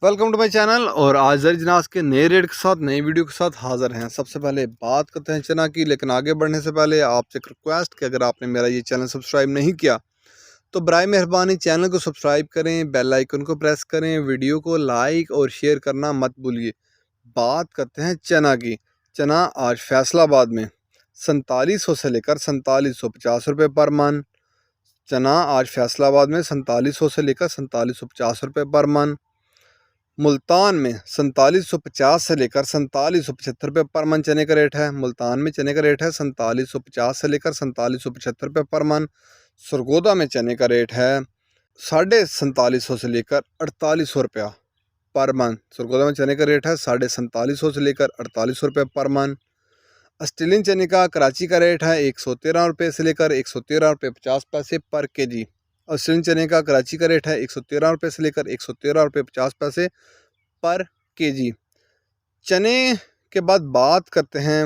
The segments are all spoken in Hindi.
Welcome to my channel. और आज जनाज के नए रेट के साथ नई वीडियो के साथ हाज़िर हैं। सबसे पहले बात करते हैं चना की, लेकिन आगे बढ़ने से पहले आपसे एक रिक्वेस्ट कि अगर आपने मेरा ये चैनल सब्सक्राइब नहीं किया तो बराए मेहरबानी चैनल को सब्सक्राइब करें, बेल आइकन को प्रेस करें, वीडियो को लाइक और शेयर करना मत भूलिए। बात करते हैं चना की। चना आज फैसलाबाद में 4700 से लेकर 4750 रुपये पर मन। चना आज फैसलाबाद में 4700 से लेकर 4750 रुपये पर मन। मुल्तान में 4750 से लेकर 4775 रुपये पर मन चने का रेट है। मुल्तान में चने का रेट है 4750 से लेकर 4775 रुपये पर मन। सरगोदा में चने का रेट है 4750 से लेकर 4800 रुपया पर मन। सरगोदा में चने का रेट है 4750 से लेकर 4800 रुपये पर मन। ऑस्ट्रेलियन चने का कराची का रेट है 113 रुपये से लेकर 113 रुपये 50 पैसे पर केजी। ऑस्ट्रेलियन चने का कराची का रेट है 113 रुपये से लेकर 113 रुपये 50 पैसे पर केजी। चने के बाद बात करते हैं,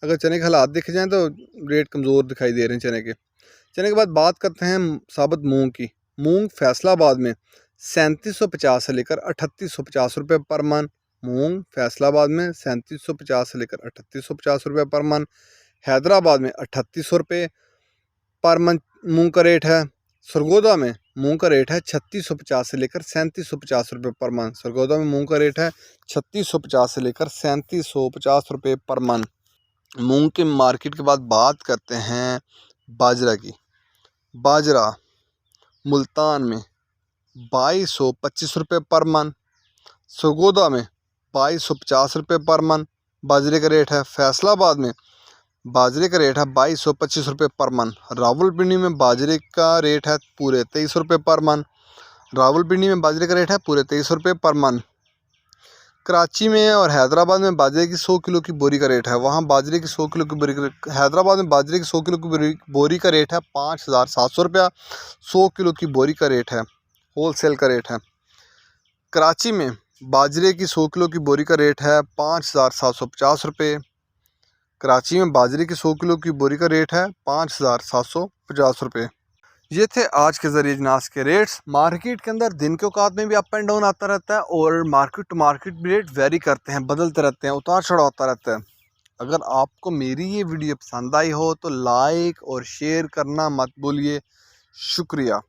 अगर चने के हालात देखे जाएं तो रेट कमज़ोर दिखाई दे रहे हैं चने के। चने के बाद बात करते हैं साबुत मूंग की। मूंग फैसलाबाद में 3750 से लेकर 3850 रुपये पर मन। मूंग फैसलाबाद में 3750 से लेकर 3850 रुपये पर मन। हैदराबाद में 3800 रुपये पर मन मूंग का रेट है। सरगोदा में मूंग का रेट है 3650 से लेकर 3750 रुपये पर मन। सरगोदा में मूंग का रेट है 3650 से लेकर 3750 रुपये पर मन। मूंग के मार्केट के बाद बात करते हैं बाजरा की। बाजरा मुल्तान में 2225 रुपये पर मन। सरगोदा में 2250 रुपये पर मन बाजरे का रेट है। फैसलाबाद में बाजरे का रेट है 2225 रुपये पर मन। रावलपिंडी में बाजरे का रेट है पूरे 2300 रुपये पर मन। रावलपिंडी में बाजरे का रेट है पूरे 2300 रुपये पर मन। कराची में और हैदराबाद में बाजरे की 100 किलो की बोरी का रेट है। वहाँ बाजरे की 100 किलो की बोरी हैदराबाद में बाजरे की 100 किलो की बोरी का रेट है 5700 रुपया। 100 किलो की बोरी का रेट है, होल सेल का रेट है। कराची में बाजरे की 100 किलो की बोरी का रेट है 5750 रुपये। कराची में बाजरे की 100 किलो की बोरी का रेट है 5750 रुपये। ये थे आज के ज़रिए जनास के रेट्स। मार्केट के अंदर दिन के औकात में भी अप एंड डाउन आता रहता है और मार्केट टू मार्केट भी रेट वेरी करते हैं, बदलते रहते हैं, उतार चढ़ाव होता रहता है। अगर आपको मेरी ये वीडियो पसंद आई हो तो लाइक और शेयर करना मत भूलिए। शुक्रिया।